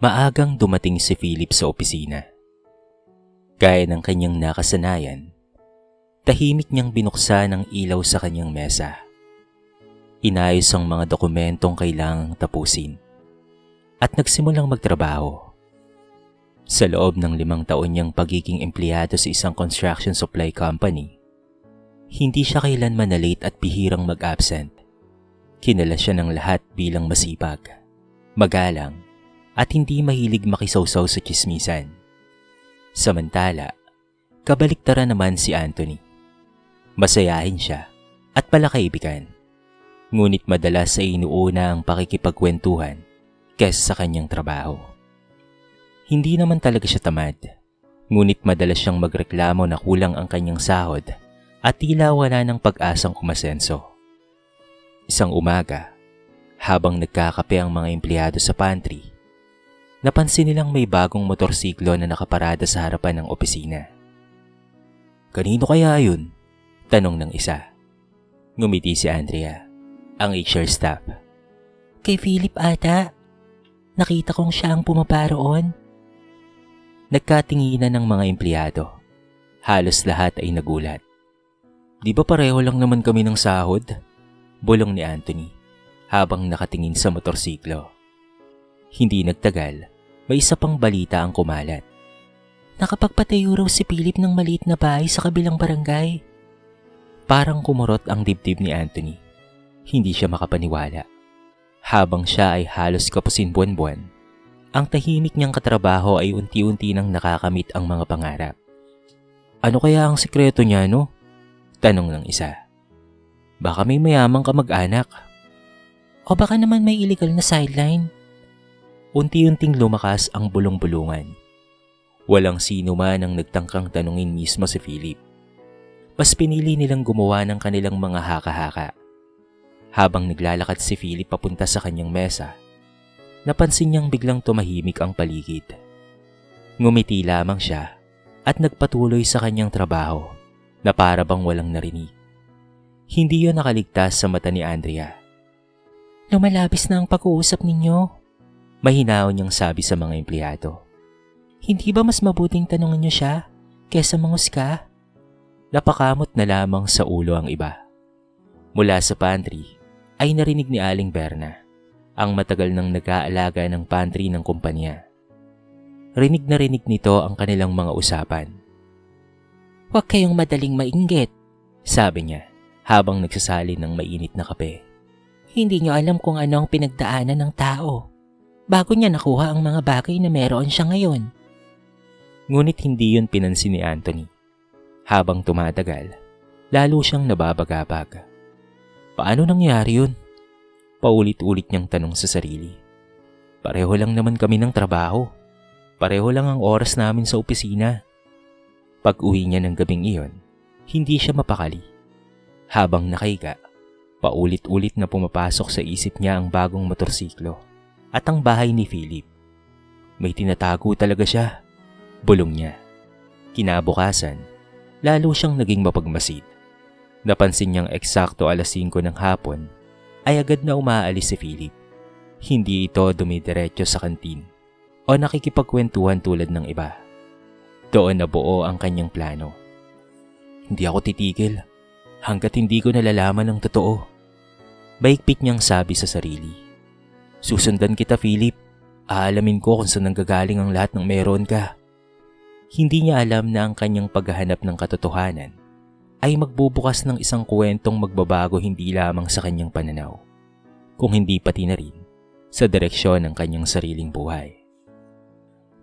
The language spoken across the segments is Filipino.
Maagang dumating si Philip sa opisina. Gaya ng kanyang nakasanayan, tahimik niyang binuksan ang ilaw sa kanyang mesa. Inayos ang mga dokumentong kailangang tapusin at nagsimulang magtrabaho. Sa loob ng 5 taon niyang pagiging empleyado sa isang construction supply company, hindi siya kailanman na late at bihirang mag-absent. Kilala siya ng lahat bilang masipag, magalang, at hindi mahilig makisawsaw sa tsismisan. Samantala, kabaliktaran naman si Anthony. Masayahin siya at palakaibigan. Ngunit madalas ay inuuna ang pakikipagkwentuhan kaysa sa kanyang trabaho. Hindi naman talaga siya tamad, ngunit madalas siyang magreklamo na kulang ang kanyang sahod at tila wala ng pag-asang umasenso. Isang umaga, habang nagkakape ang mga empleyado sa pantry, napansin nilang may bagong motorsiklo na nakaparada sa harapan ng opisina. "Kanino kaya yun?" tanong ng isa. Ngumiti si Andrea, ang HR staff. "Kay Philip ata. Nakita kong siya ang pumaparoon." Nagkatinginan ng mga empleyado. Halos lahat ay nagulat. "Di ba pareho lang naman kami ng sahod?" bulong ni Anthony habang nakatingin sa motorsiklo. Hindi nagtagal, may isa pang balita ang kumalat. "Nakapagpatayo raw si Philip ng maliit na bahay sa kabilang barangay." Parang kumurot ang dibdib ni Anthony. Hindi siya makapaniwala. Habang siya ay halos kapusin buwan-buwan, ang tahimik niyang katrabaho ay unti-unti nang nakakamit ang mga pangarap. "Ano kaya ang sikreto niya, no?" tanong ng isa. "Baka may mayamang kamag-anak." "O baka naman may illegal na sideline." Unti-unting lumakas ang bulong-bulungan. Walang sino man ang nagtangkang tanungin mismo si Philip. Mas pinili nilang gumawa ng kanilang mga haka-haka. Habang naglalakad si Philip papunta sa kanyang mesa, napansin niyang biglang tumahimik ang paligid. Ngumiti lamang siya at nagpatuloy sa kanyang trabaho na para bang walang narinig. Hindi yun nakaligtas sa mata ni Andrea. "Lumalabis na ang pag-uusap ninyo." Mahinaw niyang sabi sa mga empleyado. "Hindi ba mas mabuting tanungin niyo siya kesa mangusga?" Napakamot na lamang sa ulo ang iba. Mula sa pantry ay narinig ni Aling Berna, ang matagal nang nag-aalaga ng pantry ng kumpanya. Rinig na rinig nito ang kanilang mga usapan. "Huwag kayong madaling mainggit," sabi niya habang nagsasalin ng mainit na kape. "Hindi niyo alam kung ano ang pinagdaanan ng tao bago niya nakuha ang mga bagay na meron siya ngayon." Ngunit hindi yun pinansin ni Anthony. Habang tumatagal, lalo siyang nababagabag. Paano nangyari yun? Paulit-ulit niyang tanong sa sarili. Pareho lang naman kami ng trabaho. Pareho lang ang oras namin sa opisina. Pag-uwi niya ng gabing iyon, hindi siya mapakali. Habang nakahiga, paulit-ulit na pumapasok sa isip niya ang bagong motorsiklo at ang bahay ni Philip. May tinatago talaga siya, bulong niya. Kinabukasan, lalo siyang naging mapagmasid. Napansin niyang eksakto 5:00 ng hapon ay agad na umaalis si Philip. Hindi ito dumidiretso sa kantin o nakikipagkwentuhan tulad ng iba. Doon nabuo ang kanyang plano. "Hindi ako titigil hanggat hindi ko nalalaman ang totoo," baikpit niyang sabi sa sarili. "Susundan kita, Philip. Aalamin ko kung saan nanggagaling ang lahat ng meron ka." Hindi niya alam na ang kanyang paghahanap ng katotohanan ay magbubukas ng isang kwentong magbabago hindi lamang sa kanyang pananaw, kung hindi pati na rin sa direksyon ng kanyang sariling buhay.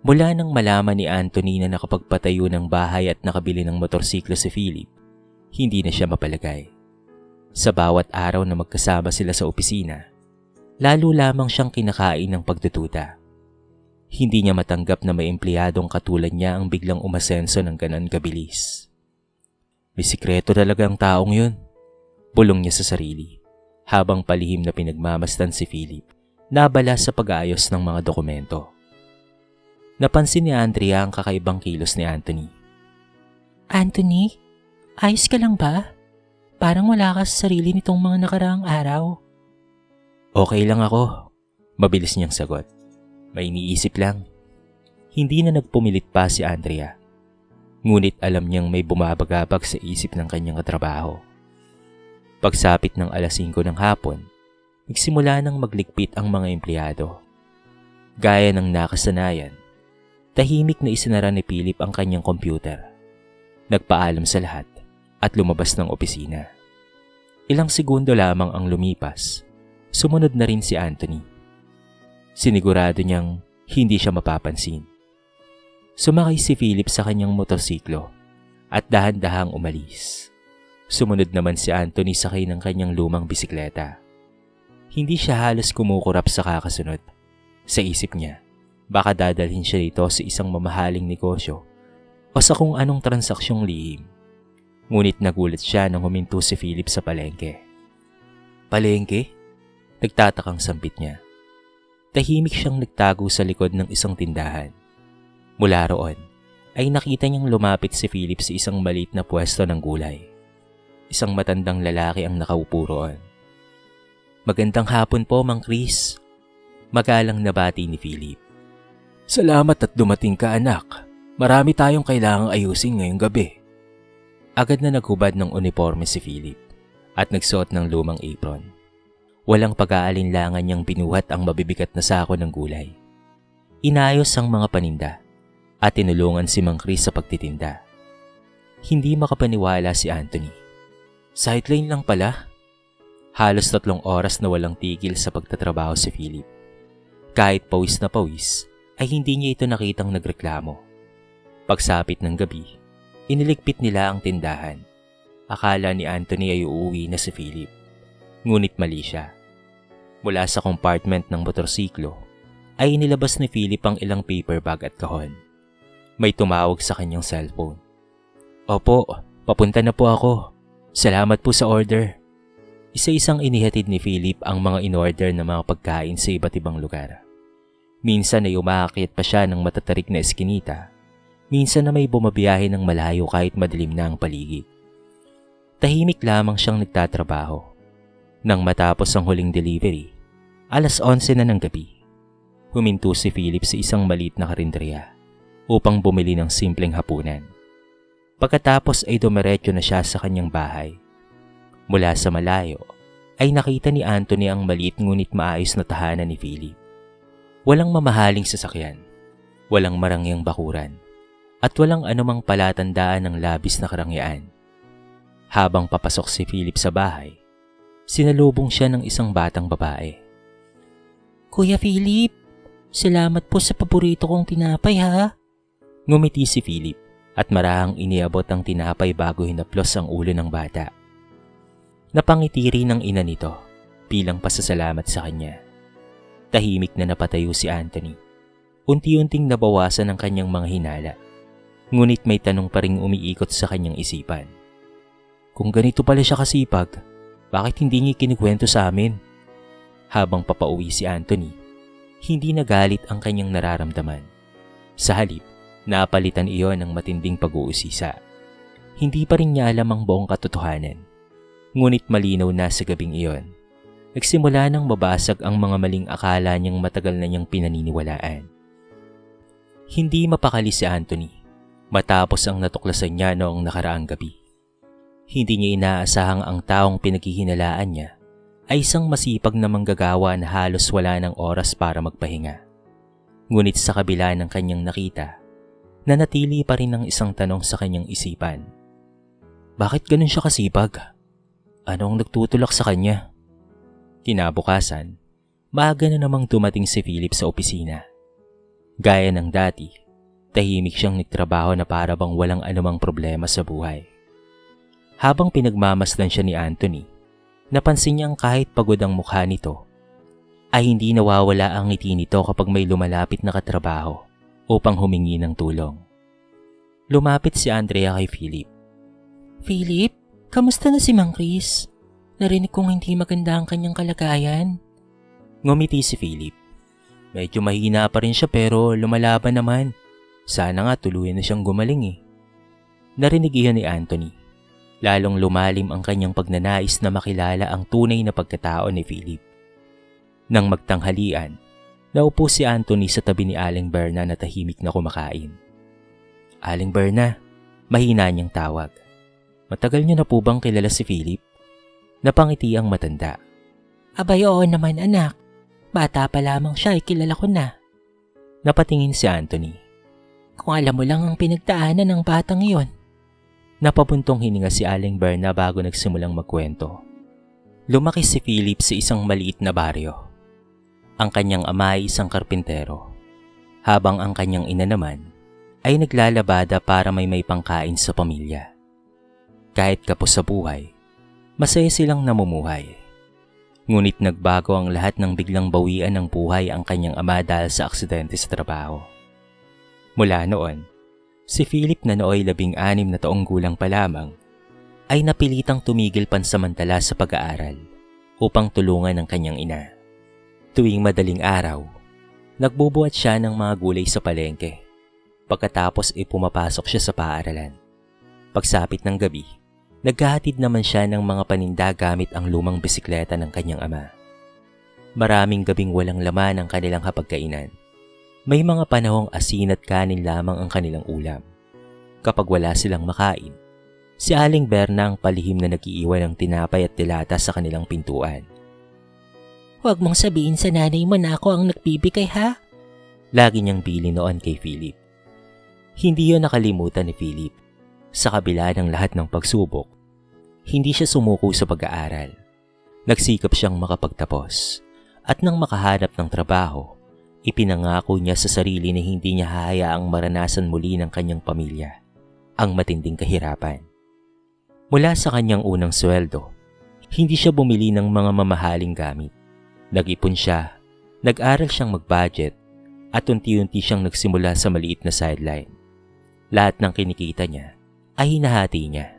Mula nang malaman ni Anthony na nakapagpatayo ng bahay at nakabili ng motorsiklo si Philip, hindi na siya mapalagay. Sa bawat araw na magkasama sila sa opisina, lalo lamang siyang kinakain ng pagdududa. Hindi niya matanggap na may empleyadong katulad niya ang biglang umasenso ng ganon kabilis. May sikreto talaga ang taong yun, bulong niya sa sarili, habang palihim na pinagmamasdan si Philip na abala sa pag-aayos ng mga dokumento. Napansin ni Andrea ang kakaibang kilos ni Anthony. "Anthony, ayos ka lang ba? Parang wala ka sa sarili nitong mga nakaraang araw." "Okay lang ako," mabilis niyang sagot. May iniisip lang. Hindi na nagpumilit pa si Andrea. Ngunit alam niyang may bumabagabag sa isip ng kanyang katrabaho. Pagsapit ng 5:00 ng hapon, nagsimula nang magligpit ang mga empleyado. Gaya ng nakasanayan, tahimik na isinara ni Philip ang kanyang computer. Nagpaalam sa lahat at lumabas ng opisina. Ilang segundo lamang ang lumipas, sumunod na rin si Anthony. Sinigurado niyang hindi siya mapapansin. Sumakay si Philip sa kanyang motorsiklo at dahan-dahang umalis. Sumunod naman si Anthony sakay ng kanyang lumang bisikleta. Hindi siya halos kumukurap sa kakasunod. Sa isip niya, baka dadalhin siya dito sa isang mamahaling negosyo o sa kung anong transaksyong lihim. Ngunit nagulat siya nang huminto si Philip sa palengke. Palengke? Nagtatakang sampit niya. Tahimik siyang nagtago sa likod ng isang tindahan. Mula roon, ay nakita niyang lumapit si Philip sa isang maliit na pwesto ng gulay. Isang matandang lalaki ang nakaupo roon. Magandang hapon po, Mang Chris. Magalang nabati ni Philip. Salamat at dumating ka, anak. Marami tayong kailangang ayusin ngayong gabi. Agad na naghubad ng uniforme si Philip at nagsuot ng lumang apron. Walang pag-aalinlangan niyang binuhat ang mabibigat na sako ng gulay. Inayos ang mga paninda at tinulungan si Mang Chris sa pagtitinda. Hindi makapaniwala si Anthony. Sideline lang pala. Halos 3 oras na walang tigil sa pagtatrabaho si Philip. Kahit pawis na pawis, ay hindi niya ito nakitang nagreklamo. Pagsapit ng gabi, iniligpit nila ang tindahan. Akala ni Anthony ay uuwi na si Philip. Ngunit mali siya. Mula sa compartment ng motorsiklo, ay inilabas ni Philip ang ilang paper bag at kahon. May tumawag sa kanyang cellphone. Opo, papunta na po ako. Salamat po sa order. Isa-isang inihatid ni Philip ang mga in-order na mga pagkain sa iba't ibang lugar. Minsan ay umaakyat pa siya ng matatarik na eskinita. Minsan na may bumabiyahe ng malayo kahit madilim na ang paligid. Tahimik lamang siyang nagtatrabaho. Nang matapos ang huling delivery, 11:00 na ng gabi. Huminto si Philip sa isang maliit na karinderya upang bumili ng simpleng hapunan. Pagkatapos ay dumiretso na siya sa kanyang bahay. Mula sa malayo, ay nakita ni Anthony ang maliit ngunit maayos na tahanan ni Philip. Walang mamahaling sasakyan, walang marangyang bakuran, at walang anumang palatandaan ng labis na karangyaan. Habang papasok si Philip sa bahay, sinalubong siya ng isang batang babae. Kuya Philip, salamat po sa paborito kong tinapay ha. Ngumiti si Philip at marahang iniabot ang tinapay bago hinaplos ang ulo ng bata. Napangiti rin ang ina nito bilang pasasalamat sa kanya. Tahimik na napatayo si Anthony. Unti-unting nabawasan ang kanyang mga hinala. Ngunit may tanong pa ring umiikot sa kanyang isipan. Kung ganito pala siya kasipag, bakit hindi niya kinikwento sa amin? Habang papauwi si Anthony, hindi nagalit ang kanyang nararamdaman. Sa halip, napalitan iyon ng matinding pag-uusisa. Hindi pa rin niya alam ang buong katotohanan. Ngunit malinaw na sa gabing iyon. Nagsimula nang mabasag ang mga maling akala niyang matagal na niyang pinaniniwalaan. Hindi mapakali si Anthony matapos ang natuklasan niya noong nakaraang gabi. Hindi niya inaasahang ang taong pinaghihinalaan niya ay isang masipag na manggagawa na halos wala ng oras para magpahinga. Ngunit sa kabila ng kanyang nakita, nanatili pa rin ang isang tanong sa kanyang isipan. Bakit ganun siya kasipag? Ano ang nagtutulak sa kanya? Kinabukasan, maaga na namang dumating si Philip sa opisina. Gaya ng dati, tahimik siyang nagtrabaho na para bang walang anumang problema sa buhay. Habang pinagmamasdan siya ni Anthony, napansin niyang kahit pagod ang mukha nito, ay hindi nawawala ang ngiti nito kapag may lumalapit na katrabaho upang humingi ng tulong. Lumapit si Andrea kay Philip. Philip, kamusta na si Mang Chris? Narinig kong hindi maganda ang kanyang kalagayan. Ngumiti si Philip. Medyo mahina pa rin siya pero lumalaban naman. Sana nga tuluyan na siyang gumaling eh. Narinig iyon ni Anthony. Lalong lumalim ang kanyang pagnanais na makilala ang tunay na pagkatao ni Philip. Nang magtanghalian, Naupo si Anthony sa tabi ni Aling Berna na tahimik na kumakain. Aling Berna, mahina niyang tawag. Matagal niyo na po bang kilala si Philip? Napangiti ang matanda. Abay, oo naman anak. Bata pa lamang siya ay kilala ko na. Napatingin si Anthony. Kung alam mo lang ang pinagdaanan ng batang iyon. Napapuntong hininga si Aling Berna bago nagsimulang magkwento. Lumaki si Philip sa isang maliit na baryo. Ang kanyang ama ay isang karpintero, habang ang kanyang ina naman ay naglalabada para may pangkain sa pamilya. Kahit kapos sa buhay, masaya silang namumuhay. Ngunit nagbago ang lahat nang biglang bawian ng buhay ang kanyang ama dahil sa aksidente sa trabaho. Mula noon, si Philip na nooy 16 na taong gulang pa lamang ay napilitang tumigil pansamantala sa pag-aaral upang tulungan ang kanyang ina. Tuwing madaling araw, nagbubuhat siya ng mga gulay sa palengke. Pagkatapos ay pumapasok siya sa paaralan. Pagsapit ng gabi, naghahatid naman siya ng mga paninda gamit ang lumang bisikleta ng kanyang ama. Maraming gabing walang laman ang kanilang hapagkainan. May mga panahong asin at kanin lamang ang kanilang ulam. Kapag wala silang makain, si Aling Berna ang palihim na nag-iiwan ng tinapay at dilata sa kanilang pintuan. Huwag mong sabihin sa nanay mo na ako ang nagbibigay ha? Lagi niyang bili noon kay Philip. Hindi yun nakalimutan ni Philip. Sa kabila ng lahat ng pagsubok, hindi siya sumuko sa pag-aaral. Nagsikap siyang makapagtapos at nang makahanap ng trabaho, ipinangako niya sa sarili na hindi niya hahayaang maranasan muli ng kanyang pamilya ang matinding kahirapan. Mula sa kanyang unang sweldo, hindi siya bumili ng mga mamahaling gamit. Nag-ipon siya, nag-aral siyang mag-budget at unti-unti siyang nagsimula sa maliit na sideline. Lahat ng kinikita niya ay hinahati niya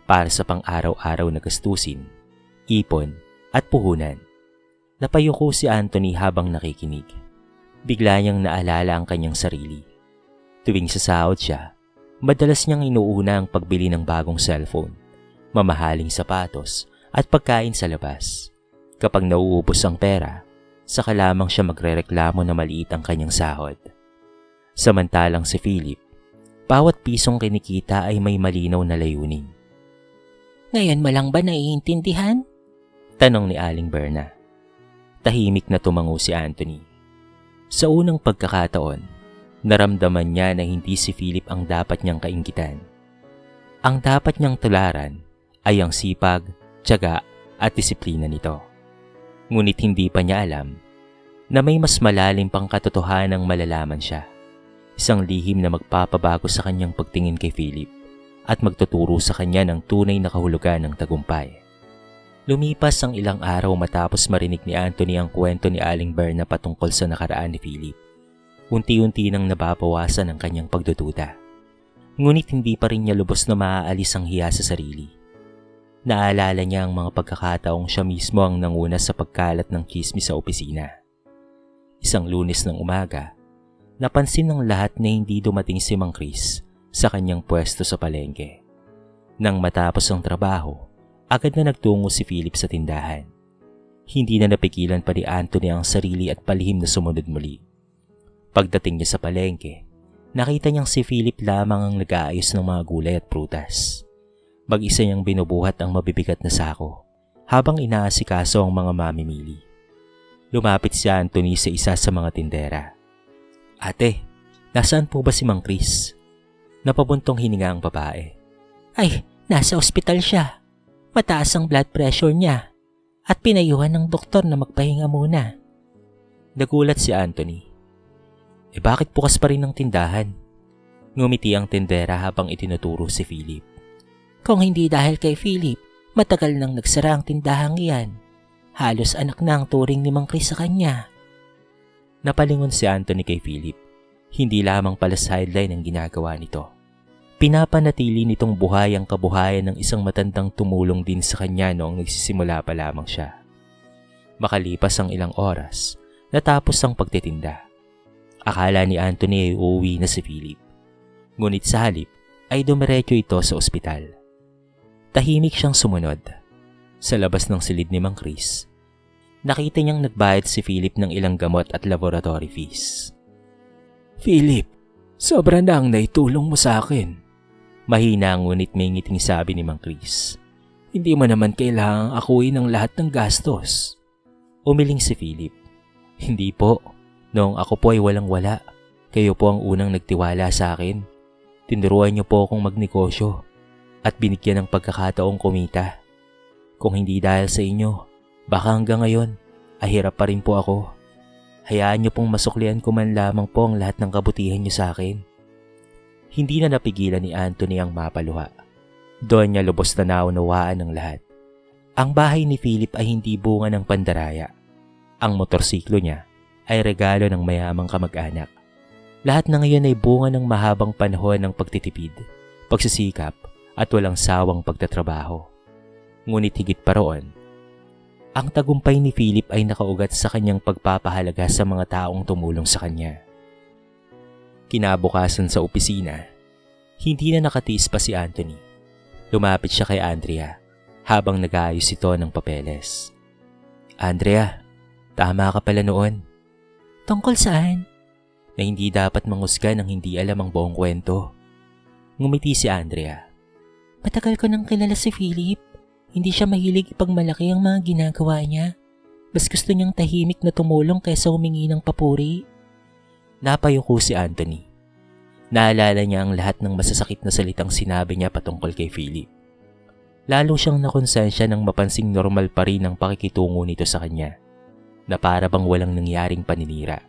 para sa pang-araw-araw na gastusin, ipon at puhunan. Napayuko si Anthony habang nakikinig. Bigla niyang naalala ang kanyang sarili. Tuwing sasahod siya, madalas niyang inuuna ang pagbili ng bagong cellphone, mamahaling sapatos at pagkain sa labas. Kapag nauubos ang pera, saka lamang siya magrereklamo na maliit ang kanyang sahod. Samantalang si Philip, bawat pisong kinikita ay may malinaw na layunin. Ngayon mo lang ba naiintindihan? Tanong ni Aling Berna. Tahimik na tumango si Anthony. Sa unang pagkakataon, naramdaman niya na hindi si Philip ang dapat niyang kainggitan. Ang dapat niyang tularan ay ang sipag, tiyaga at disiplina nito. Ngunit hindi pa niya alam na may mas malalim pang katotohanang malalaman siya. Isang lihim na magpapabago sa kanyang pagtingin kay Philip at magtuturo sa kanya ng tunay na kahulugan ng tagumpay. Lumipas ang ilang araw matapos marinig ni Anthony ang kwento ni Aling Berna patungkol sa nakaraan ni Philip. Unti-unti nang nababawasan ang kanyang pagdududa. Ngunit hindi pa rin niya lubos na maaalis ang hiya sa sarili. Naalala niya ang mga pagkakataong siya mismo ang nanguna sa pagkalat ng chismis sa opisina. Isang Lunes ng umaga, napansin ng lahat na hindi dumating si Mang Chris sa kanyang pwesto sa palengke. Nang matapos ang trabaho, agad na nagtungo si Philip sa tindahan. Hindi na napigilan pa ni Anthony ang sarili at palihim na sumunod muli. Pagdating niya sa palengke, nakita niyang si Philip lamang ang nag-aayos ng mga gulay at prutas. Mag-isa niyang binubuhat ang mabibigat na sako habang inaasikaso ang mga mamimili. Lumapit si Anthony sa isa sa mga tindera. Ate, nasaan po ba si Mang Chris? Napabuntong hininga ang babae. Ay, nasa ospital siya. Mataas ang blood pressure niya at pinayuhan ng doktor na magpahinga muna. Nagulat si Anthony. Bakit bukas pa rin ang tindahan? Ngumiti ang tindera habang itinuturo si Philip. Kung hindi dahil kay Philip, matagal nang nagsara ang tindahang iyan. Halos anak na ang turing ni Mang Chris sa kanya. Napalingon si Anthony kay Philip. Hindi lamang pala sideline ang ginagawa nito. Pinapanatili nitong buhay ang kabuhayan ng isang matandang tumulong din sa kanya noong nagsisimula pa lamang siya. Makalipas ang ilang oras, natapos ang pagtitinda. Akala ni Anthony ay uuwi na si Philip. Ngunit sa halip ay dumiretso ito sa ospital. Tahimik siyang sumunod. Sa labas ng silid ni Mang Chris, Nakita niyang nagbayad si Philip ng ilang gamot at laboratory fees. Philip, sobra na ang naitulong mo sa akin. Mahina ngunit may ngiting sabi ni Mang Chris. Hindi mo naman kailangang akuin ang lahat ng gastos. Umiling si Philip. Hindi po. Noong ako po ay walang-wala. Kayo po ang unang nagtiwala sa akin. Tinuruan niyo po akong magnegosyo at binigyan ng pagkakataong kumita. Kung hindi dahil sa inyo, baka hanggang ngayon ay hirap pa rin po ako. Hayaan niyo pong masuklian ko man lamang po ang lahat ng kabutihan niyo sa akin. Hindi na napigilan ni Anthony ang mapaluha. Doon niya lubos na naunawaan ng lahat. Ang bahay ni Philip ay hindi bunga ng pandaraya. Ang motorsiklo niya ay regalo ng mayamang kamag-anak. Lahat na ngayon ay bunga ng mahabang panahon ng pagtitipid, pagsisikap at walang sawang pagtatrabaho. Ngunit higit pa roon, ang tagumpay ni Philip ay nakaugat sa kanyang pagpapahalaga sa mga taong tumulong sa kanya. Kinabukasan sa opisina, hindi na nakatiis pa si Anthony. Lumapit siya kay Andrea habang nag-aayos ito ng papeles. Andrea, tama ka pala noon. Tungkol saan? Na hindi dapat manghusga ng hindi alam ang buong kwento. Ngumiti si Andrea. Matagal ko nang kilala si Philip. Hindi siya mahilig ipagmalaki ang mga ginagawa niya. Mas gusto niyang tahimik na tumulong kaysa humingi ng papuri. Napayuko si Anthony. Naalala niya ang lahat ng masasakit na salitang sinabi niya patungkol kay Philip. Lalo siyang nakonsensya nang mapansing normal pa rin ang pakikitungo nito sa kanya, na para bang walang nangyaring paninira.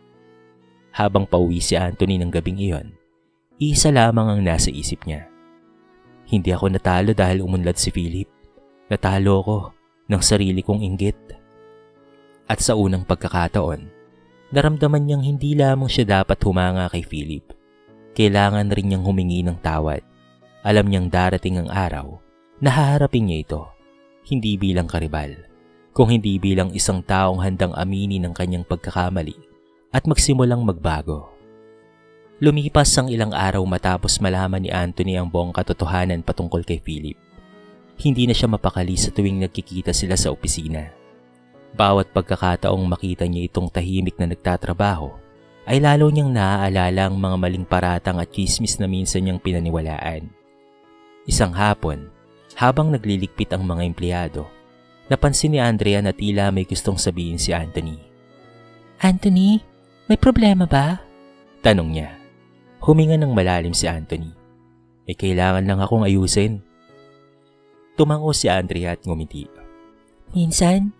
Habang pauwi si Anthony ng gabing iyon, isa lamang ang nasa isip niya. Hindi ako natalo dahil umunlad si Philip. Natalo ako ng sarili kong inggit. At sa unang pagkakataon, naramdaman niyang hindi lamang siya dapat humanga kay Philip. Kailangan rin niyang humingi ng tawad. Alam niyang darating ang araw na haharapin niya ito, hindi bilang karibal, kung hindi bilang isang taong handang aminin ng kanyang pagkakamali at magsimulang magbago. Lumipas ang ilang araw matapos malaman ni Anthony ang buong katotohanan patungkol kay Philip. Hindi na siya mapakali sa tuwing nagkikita sila sa opisina. Bawat pagkakataong makita niya itong tahimik na nagtatrabaho, ay lalo niyang naaalala ang mga maling paratang at chismis na minsan niyang pinaniwalaan. Isang hapon, habang nagliligpit ang mga empleyado, napansin ni Andrea na tila may gustong sabihin si Anthony. Anthony, may problema ba? Tanong niya. Huminga ng malalim si Anthony. May kailangan lang akong ayusin. Tumango si Andrea at ngumiti. Minsan,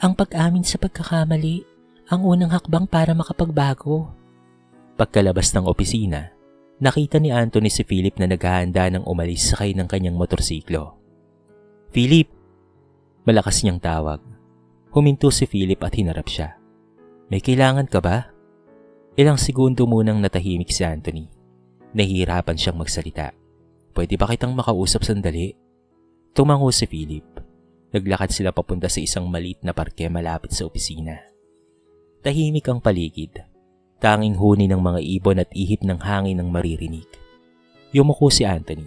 ang pag-amin sa pagkakamali ang unang hakbang para makapagbago. Pagkalabas ng opisina, nakita ni Anthony si Philip na naghahanda ng umalis sakay ng kanyang motorsiklo. Philip! Malakas niyang tawag. Huminto si Philip at hinarap siya. May kailangan ka ba? Ilang segundo munang natahimik si Anthony. Nahihirapan siyang magsalita. Pwede ba kitang makausap sandali? Tumango si Philip. Naglakad sila papunta sa isang maliit na parke malapit sa opisina. Tahimik ang paligid. Tanging huni ng mga ibon at ihip ng hangin ang maririnig. Yumuko si Anthony.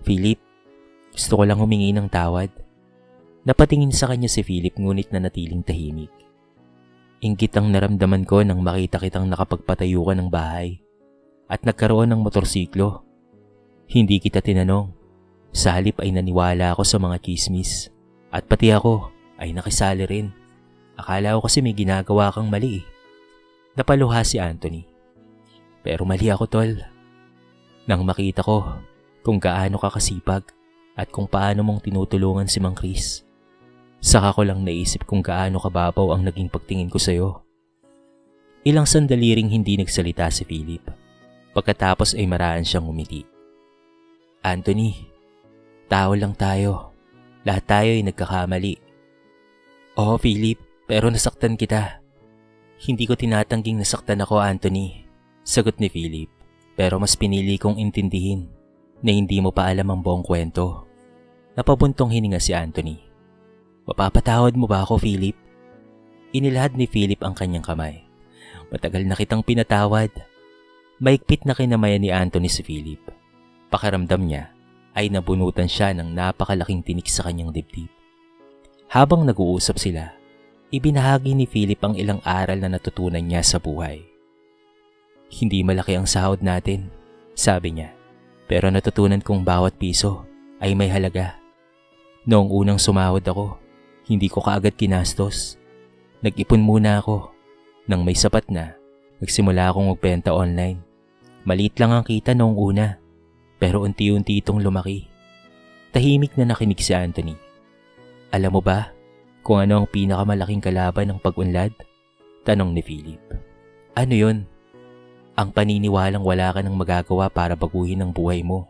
Philip, gusto ko lang humingi ng tawad. Napatingin sa kanya si Philip ngunit nanatiling tahimik. Inggit ang naramdaman ko nang makita kitang nakapagpatayo ka ng bahay at nagkaroon ng motorsiklo. Hindi kita tinanong. Sa halip ay naniwala ako sa mga chismis at pati ako ay nakisali rin. Akala ko kasi may ginagawa kang mali. Napaluha si Anthony. Pero mali ako, tol. Nang makita ko kung gaano ka kasipag at kung paano mong tinutulungan si Mang Chris, saka ko lang naisip kung gaano kababaw ang naging pagtingin ko sa'yo. Ilang sandali ring hindi nagsalita si Philip. Pagkatapos ay maraan siyang umiti. Anthony, tao lang tayo. Lahat tayo ay nagkakamali. Oo, Philip, pero nasaktan kita. Hindi ko tinatangging nasaktan ako, Anthony. Sagot ni Philip, pero mas pinili kong intindihin na hindi mo pa alam ang buong kwento. Napabuntong hininga si Anthony. Mapapatawad mo ba ako, Philip? Inilahad ni Philip ang kanyang kamay. Matagal na kitang pinatawad. Maigpit na kinamayan ni Anthony si Philip. Pakiramdam niya ay nabunutan siya ng napakalaking tinik sa kanyang dibdib. Habang nag-uusap sila, Ibinahagi ni Philip ang ilang aral na natutunan niya sa buhay. Hindi malaki ang sahod natin, sabi niya. Pero natutunan kong bawat piso ay may halaga. Noong unang sumahod ako, hindi ko kaagad kinastos. Nag-ipon muna ako. Nang may sapat na, nagsimula akong magbenta online. Maliit lang ang kita noong una, pero unti-unti itong lumaki. Tahimik na nakinig si Anthony. Alam mo ba kung ano ang pinakamalaking kalaban ng pag-unlad? Tanong ni Philip. Ano yun? Ang paniniwalang wala ka nang magagawa para baguhin ang buhay mo.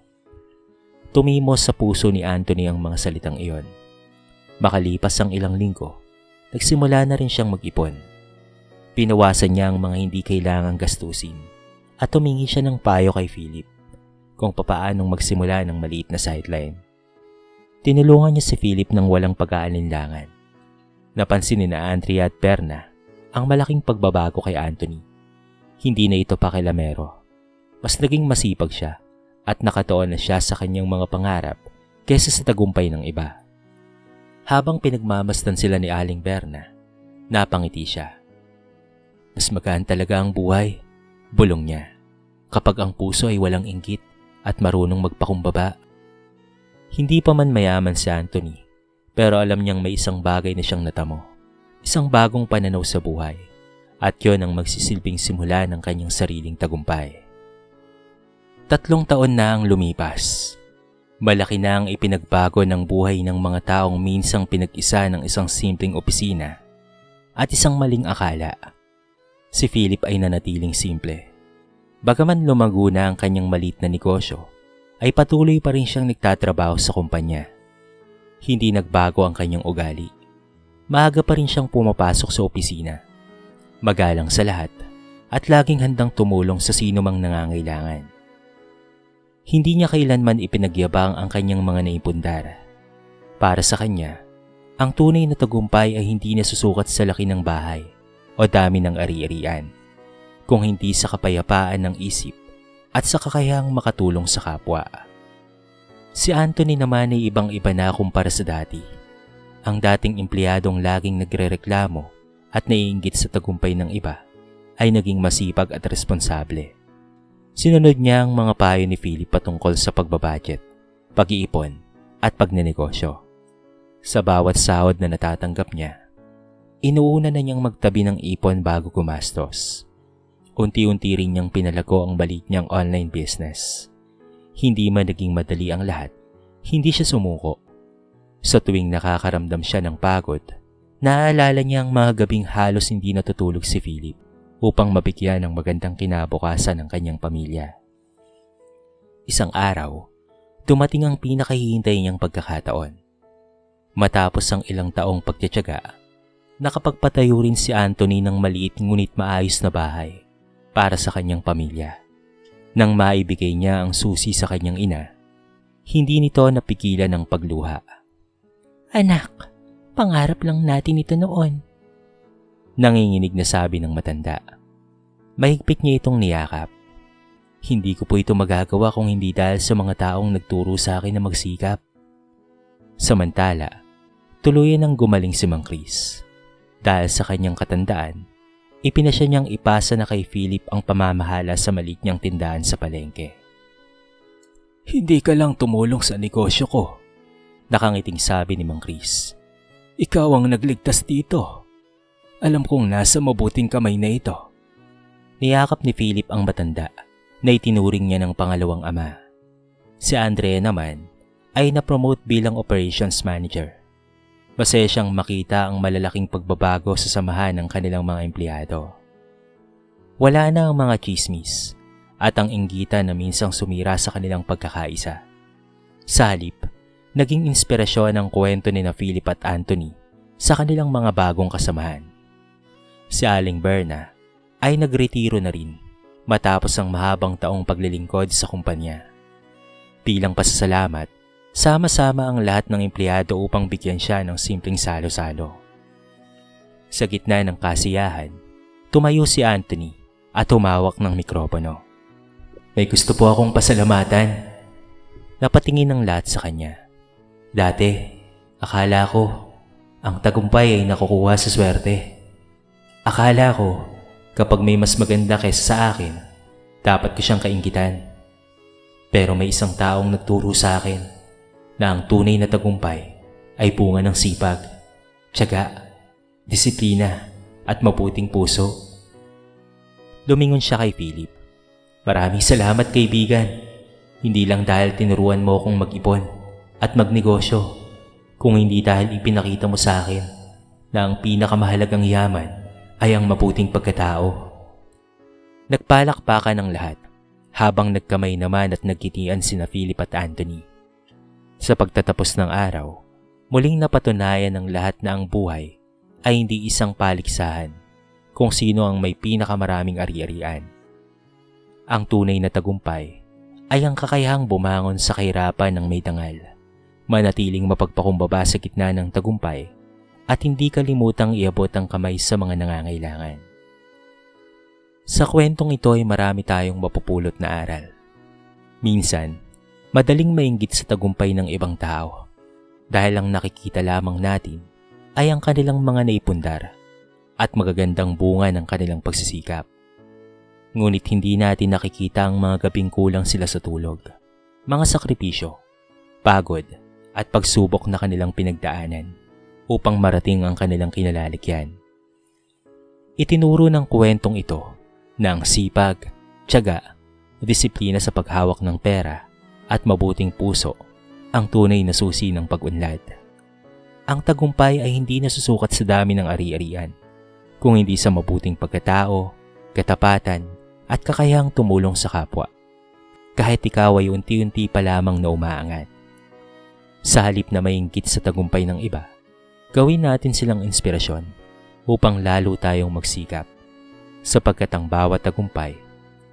Tumimos sa puso ni Anthony ang mga salitang iyon. Makalipas ang ilang linggo, nagsimula na rin siyang mag-ipon. Pinawasan niya ang mga hindi kailangang gastusin at tumingi siya ng payo kay Philip kung papaanong magsimula ng maliit na sideline. Tinulungan niya si Philip ng walang pag-aalinlangan. Napansin ni Andrea at Berna ang malaking pagbabago kay Anthony. Hindi na ito pakilamero. Mas naging masipag siya at nakatuon na siya sa kanyang mga pangarap kaysa sa tagumpay ng iba. Habang pinagmamasdan sila ni Aling Berna, napangiti siya. Mas magaan talaga ang buhay, bulong niya, kapag ang puso ay walang inggit at marunong magpakumbaba. Hindi pa man mayaman si Anthony, pero alam niyang may isang bagay na siyang natamo. Isang bagong pananaw sa buhay, at yon ang magsisilbing simula ng kanyang sariling tagumpay. 3 taon na ang lumipas. Malaki na ang ipinagbago ng buhay ng mga taong minsang pinag-isa ng isang simpleng opisina at isang maling akala. Si Philip ay nanatiling simple. Bagaman lumago na ang kanyang maliit na negosyo, ay patuloy pa rin siyang nagtatrabaho sa kumpanya. Hindi nagbago ang kanyang ugali. Maaga pa rin siyang pumapasok sa opisina. Magalang sa lahat at laging handang tumulong sa sino mang nangangailangan. Hindi niya kailanman ipinagyabang ang kanyang mga naipundar. Para sa kanya, ang tunay na tagumpay ay hindi nasusukat sa laki ng bahay o dami ng ari-arian, kung hindi sa kapayapaan ng isip at sa kakayahang makatulong sa kapwa. Si Anthony naman ay ibang-iba na kumpara sa dati. Ang dating empleyadong laging nagrereklamo at naiinggit sa tagumpay ng iba ay naging masipag at responsable. Sinunod niya ang mga payo ni Philip patungkol sa pagbabudget, pag-iipon at pagnenegosyo. Sa bawat sahod na natatanggap niya, inuuna na niyang magtabi ng ipon bago gumastos. Unti-unti rin niyang pinalago ang balik niyang online business. Hindi man naging madali ang lahat, hindi siya sumuko. Sa tuwing nakakaramdam siya ng pagod, naaalala niya ang mga gabing halos hindi natutulog si Philip upang mabigyan ng magandang kinabukasan ng kanyang pamilya. Isang araw, dumating ang pinakahihintay niyang pagkakataon. Matapos ang ilang taong pagtitiyaga, nakapagpatayo rin si Anthony ng maliit ngunit maayos na bahay para sa kanyang pamilya. Nang maibigay niya ang susi sa kanyang ina, hindi nito napigilan ang pagluha. Anak, pangarap lang natin ito noon. Nanginginig na sabi ng matanda. Mahigpit niya itong niyakap. Hindi ko po ito magagawa kung hindi dahil sa mga taong nagturo sa akin na magsikap. Samantala, tuluyan ang gumaling si Mang Chris. Dahil sa kanyang katandaan, ipinasya niyang ipasa na kay Philip ang pamamahala sa maliit niyang tindahan sa palengke. Hindi ka lang tumulong sa negosyo ko, nakangiting sabi ni Mang Chris. Ikaw ang nagligtas dito. Alam kong nasa mabuting kamay na ito. Niyakap ni Philip ang matanda na itinuring niya ng pangalawang ama. Si Andrea naman ay na-promote bilang operations manager. Masaya siyang makita ang malalaking pagbabago sa samahan ng kanilang mga empleyado. Wala na ang mga chismis at ang inggitan na minsang sumira sa kanilang pagkakaisa. Sa halip, naging inspirasyon ang kwento ni na Philip at Anthony sa kanilang mga bagong kasamahan. Si Aling Berna ay nagretiro na rin matapos ang mahabang taong paglilingkod sa kumpanya. Bilang pasasalamat, sama-sama ang lahat ng empleyado upang bigyan siya ng simpleng salo-salo. Sa gitna ng kasiyahan, tumayo si Anthony at humawak ng mikropono. May gusto po akong pasalamatan. Napatingin ang lahat sa kanya. Dati, akala ko Ang tagumpay ay nakukuha sa swerte. Akala ko, kapag may mas maganda kaysa sa akin, dapat ko siyang kainggitan. Pero may isang taong nagturo sa akin na ang tunay na tagumpay ay bunga ng sipag, tiyaga, disiplina at mabuting puso. Lumingon siya kay Philip. Maraming salamat kaibigan. Hindi lang dahil tinuruan mo akong mag-ipon at magnegosyo, kung hindi dahil ipinakita mo sa akin na ang pinakamahalagang yaman ay ang mabuting pagkatao. Nagpalakpakan ang lahat habang nagkamay naman at nagkitian sina Philip at Anthony. Sa pagtatapos ng araw, muling napatunayan ng lahat na ang buhay ay hindi isang paligsahan kung sino ang may pinakamaraming ari-arian. Ang tunay na tagumpay ay ang kakayahang bumangon sa kahirapan ng may dangal, manatiling mapagpakumbaba sa gitna ng tagumpay at hindi kalimutang iabot ang kamay sa mga nangangailangan. Sa kwentong ito ay marami tayong mapupulot na aral. Minsan, madaling mainggit sa tagumpay ng ibang tao dahil ang nakikita lamang natin ay ang kanilang mga naipundar at magagandang bunga ng kanilang pagsisikap. Ngunit hindi natin nakikita ang mga gabing kulang sila sa tulog, mga sakripisyo, pagod at pagsubok na kanilang pinagdaanan upang marating ang kanilang kinalalikyan. Itinuro ng kwentong ito na ang sipag, tiyaga, disiplina sa paghawak ng pera at mabuting puso ang tunay na susi ng pag-unlad. Ang tagumpay ay hindi nasusukat sa dami ng ari-arian, kung hindi sa mabuting pagkatao, katapatan at kakayahang tumulong sa kapwa, kahit ikaw ay unti-unti pa lamang na umaangat. Sa halip na mainggit sa tagumpay ng iba, gawin natin silang inspirasyon upang lalo tayong magsikap, sapagkat ang bawat tagumpay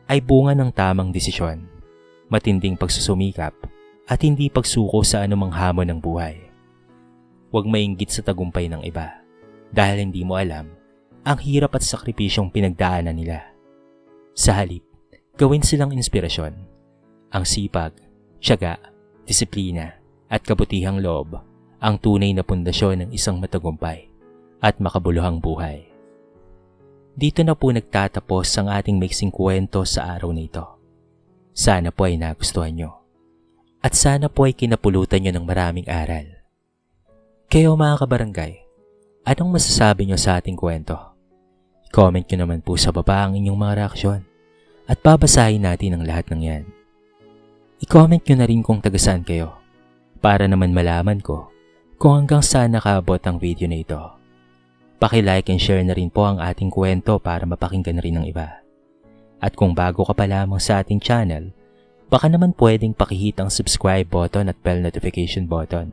ay bunga ng tamang desisyon, matinding pagsusumikap at hindi pagsuko sa anumang hamon ng buhay. Huwag mainggit sa tagumpay ng iba dahil hindi mo alam ang hirap at sakripisyong pinagdaanan nila. Sa halip, gawin silang inspirasyon. Ang sipag, tiyaga, disiplina at kabutihang loob ang tunay na pundasyon ng isang matagumpay at makabuluhang buhay. Dito na po nagtatapos ang ating maiksing kwento sa araw na ito. Sana po ay nagustuhan nyo. At sana po ay kinapulutan nyo ng maraming aral. Kayo mga kabarangay, anong masasabi nyo sa ating kwento? Comment nyo naman po sa baba ang inyong mga reaksyon at babasahin natin ang lahat ng yan. I-comment nyo na rin kung tagasaan kayo para naman malaman ko kung hanggang saan nakaabot ang video na ito. Paki-like and share na rin po ang ating kwento para mapakinggan rin ng iba. At kung bago ka pa lamang sa ating channel, baka naman pwedeng pakihit ang subscribe button at bell notification button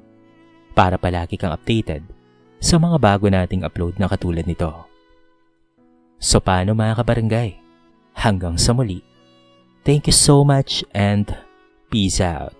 para palagi kang updated sa mga bago nating upload na katulad nito. So paano mga kabarangay? Hanggang sa muli. Thank you so much and peace out.